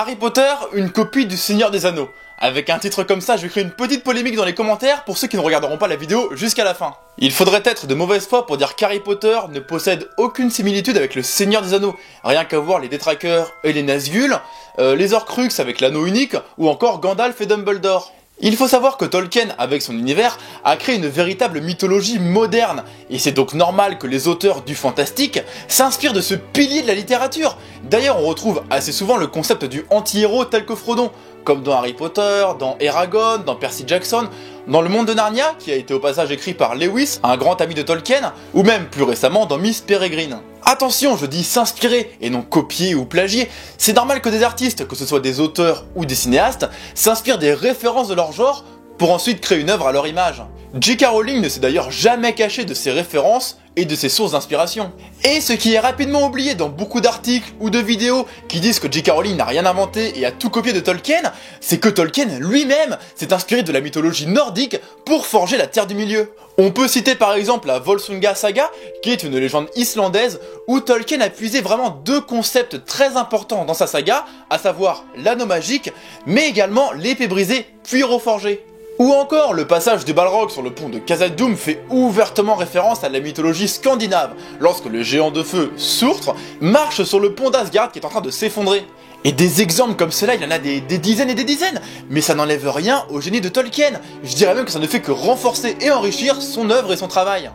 Harry Potter, une copie du Seigneur des Anneaux. Avec un titre comme ça, je vais créer une petite polémique dans les commentaires pour ceux qui ne regarderont pas la vidéo jusqu'à la fin. Il faudrait être de mauvaise foi pour dire qu'Harry Potter ne possède aucune similitude avec le Seigneur des Anneaux. Rien qu'à voir les détraqueurs et les Nazgûl, les Horcruxes avec l'anneau unique, ou encore Gandalf et Dumbledore. Il faut savoir que Tolkien, avec son univers, a créé une véritable mythologie moderne, et c'est donc normal que les auteurs du fantastique s'inspirent de ce pilier de la littérature. D'ailleurs, on retrouve assez souvent le concept du anti-héros tel que Frodon, comme dans Harry Potter, dans Eragon, dans Percy Jackson, dans Le Monde de Narnia, qui a été au passage écrit par Lewis, un grand ami de Tolkien, ou même plus récemment dans Miss Peregrine. Attention, je dis s'inspirer et non copier ou plagier. C'est normal que des artistes, que ce soit des auteurs ou des cinéastes, s'inspirent des références de leur genre pour ensuite créer une œuvre à leur image. J.K. Rowling ne s'est d'ailleurs jamais caché de ses références et de ses sources d'inspiration. Et ce qui est rapidement oublié dans beaucoup d'articles ou de vidéos qui disent que J.K. Rowling n'a rien inventé et a tout copié de Tolkien, c'est que Tolkien lui-même s'est inspiré de la mythologie nordique pour forger la Terre du Milieu. On peut citer par exemple la Volsunga Saga, qui est une légende islandaise où Tolkien a puisé vraiment deux concepts très importants dans sa saga, à savoir l'anneau magique, mais également l'épée brisée puis reforgée. Ou encore, le passage du Balrog sur le pont de Khazad-dûm fait ouvertement référence à la mythologie scandinave, lorsque le géant de feu, Surtr, marche sur le pont d'Asgard qui est en train de s'effondrer. Et des exemples comme cela, il y en a des dizaines et des dizaines, mais ça n'enlève rien au génie de Tolkien. Je dirais même que ça ne fait que renforcer et enrichir son œuvre et son travail.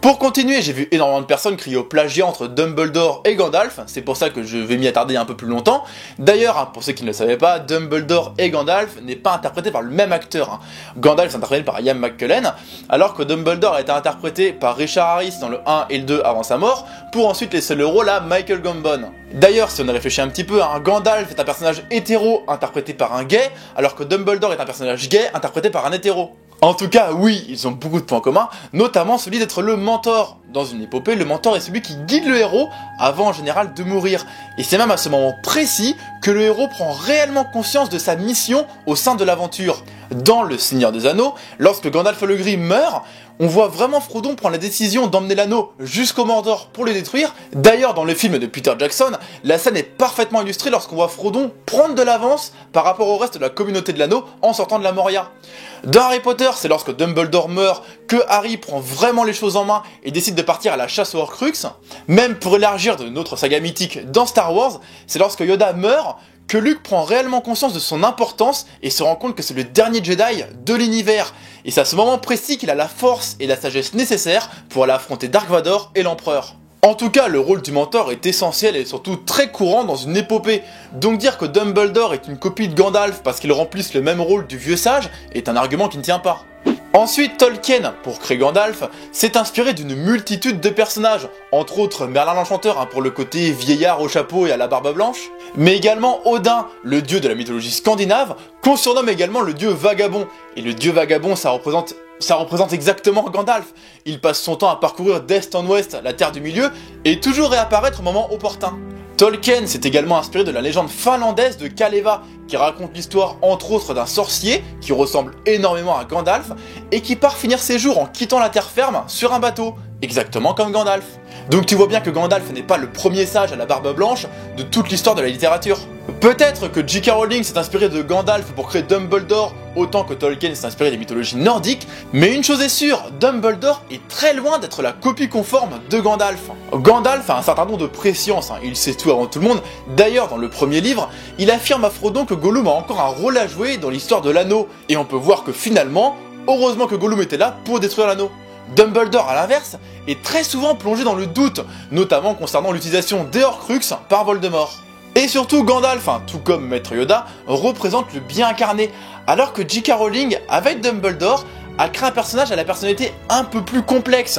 Pour continuer, j'ai vu énormément de personnes crier au plagiat entre Dumbledore et Gandalf, c'est pour ça que je vais m'y attarder un peu plus longtemps. D'ailleurs, pour ceux qui ne le savaient pas, Dumbledore et Gandalf n'est pas interprété par le même acteur. Gandalf est interprété par Ian McKellen, alors que Dumbledore a été interprété par Richard Harris dans le 1 et le 2 avant sa mort, pour ensuite laisser le rôle à Michael Gambon. D'ailleurs, si on réfléchit un petit peu, Gandalf est un personnage hétéro interprété par un gay, alors que Dumbledore est un personnage gay interprété par un hétéro. En tout cas, oui, ils ont beaucoup de points communs, notamment celui d'être le mentor. Dans une épopée, le mentor est celui qui guide le héros avant en général de mourir. Et c'est même à ce moment précis que le héros prend réellement conscience de sa mission au sein de l'aventure. Dans Le Seigneur des Anneaux, lorsque Gandalf le Gris meurt, on voit vraiment Frodon prendre la décision d'emmener l'anneau jusqu'au Mordor pour le détruire. D'ailleurs, dans le film de Peter Jackson, la scène est parfaitement illustrée lorsqu'on voit Frodon prendre de l'avance par rapport au reste de la communauté de l'anneau en sortant de la Moria. Dans Harry Potter, c'est lorsque Dumbledore meurt que Harry prend vraiment les choses en main et décide de partir à la chasse aux Horcruxes. Même pour élargir de notre saga mythique dans Star Wars, c'est lorsque Yoda meurt que Luke prend réellement conscience de son importance et se rend compte que c'est le dernier Jedi de l'univers. Et c'est à ce moment précis qu'il a la force et la sagesse nécessaires pour aller affronter Dark Vador et l'Empereur. En tout cas, le rôle du mentor est essentiel et surtout très courant dans une épopée. Donc dire que Dumbledore est une copie de Gandalf parce qu'ils remplissent le même rôle du vieux sage est un argument qui ne tient pas. Ensuite, Tolkien, pour créer Gandalf, s'est inspiré d'une multitude de personnages, entre autres Merlin l'Enchanteur pour le côté vieillard au chapeau et à la barbe blanche, mais également Odin, le dieu de la mythologie scandinave, qu'on surnomme également le dieu vagabond. Et le dieu vagabond, ça représente exactement Gandalf. Il passe son temps à parcourir d'est en ouest la Terre du Milieu et toujours réapparaître au moment opportun. Tolkien s'est également inspiré de la légende finlandaise de Kaleva, qui raconte l'histoire entre autres d'un sorcier qui ressemble énormément à Gandalf et qui part finir ses jours en quittant la terre ferme sur un bateau, exactement comme Gandalf. Donc tu vois bien que Gandalf n'est pas le premier sage à la barbe blanche de toute l'histoire de la littérature. Peut-être que J.K. Rowling s'est inspiré de Gandalf pour créer Dumbledore autant que Tolkien s'est inspiré des mythologies nordiques, mais une chose est sûre, Dumbledore est très loin d'être la copie conforme de Gandalf. Gandalf a un certain nombre de préscience, il sait tout avant tout le monde. D'ailleurs, dans le premier livre, il affirme à Frodon que Gollum a encore un rôle à jouer dans l'histoire de l'anneau, et on peut voir que finalement, heureusement que Gollum était là pour détruire l'anneau. Dumbledore, à l'inverse, est très souvent plongé dans le doute, notamment concernant l'utilisation des Horcruxes par Voldemort. Et surtout, Gandalf, tout comme Maître Yoda, représente le bien incarné, alors que J.K. Rowling, avec Dumbledore, a créé un personnage à la personnalité un peu plus complexe.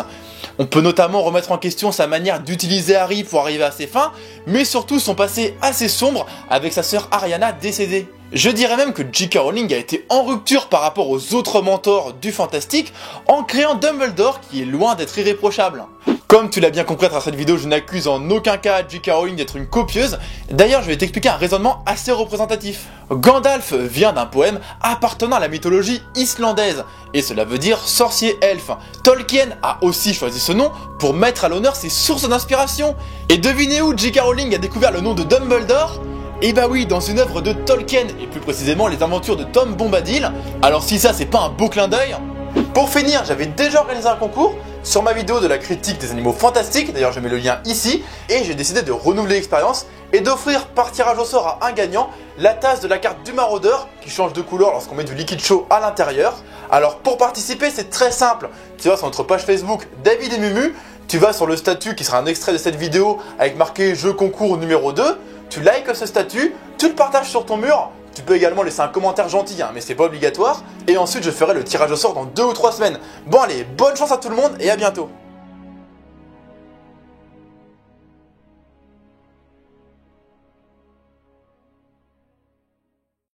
On peut notamment remettre en question sa manière d'utiliser Harry pour arriver à ses fins, mais surtout son passé assez sombre avec sa sœur Ariana décédée. Je dirais même que J.K. Rowling a été en rupture par rapport aux autres mentors du fantastique en créant Dumbledore qui est loin d'être irréprochable. Comme tu l'as bien compris à travers cette vidéo, je n'accuse en aucun cas J.K. Rowling d'être une copieuse. D'ailleurs, je vais t'expliquer un raisonnement assez représentatif. Gandalf vient d'un poème appartenant à la mythologie islandaise, et cela veut dire sorcier-elfe. Tolkien a aussi choisi ce nom pour mettre à l'honneur ses sources d'inspiration. Et devinez où J.K. Rowling a découvert le nom de Dumbledore ? Et bah oui, dans une œuvre de Tolkien, et plus précisément les aventures de Tom Bombadil. Alors si ça c'est pas un beau clin d'œil. Pour finir, j'avais déjà organisé un concours sur ma vidéo de la critique des animaux fantastiques, d'ailleurs je mets le lien ici, et j'ai décidé de renouveler l'expérience et d'offrir par tirage au sort à un gagnant la tasse de la carte du maraudeur qui change de couleur lorsqu'on met du liquide chaud à l'intérieur. Alors pour participer c'est très simple, tu vas sur notre page Facebook David et Mumu, tu vas sur le statut qui sera un extrait de cette vidéo avec marqué jeu concours numéro 2, tu likes ce statut, tu le partages sur ton mur. Tu peux également laisser un commentaire gentil, mais c'est pas obligatoire. Et ensuite, je ferai le tirage au sort dans 2 ou 3 semaines. Bon allez, bonne chance à tout le monde et à bientôt.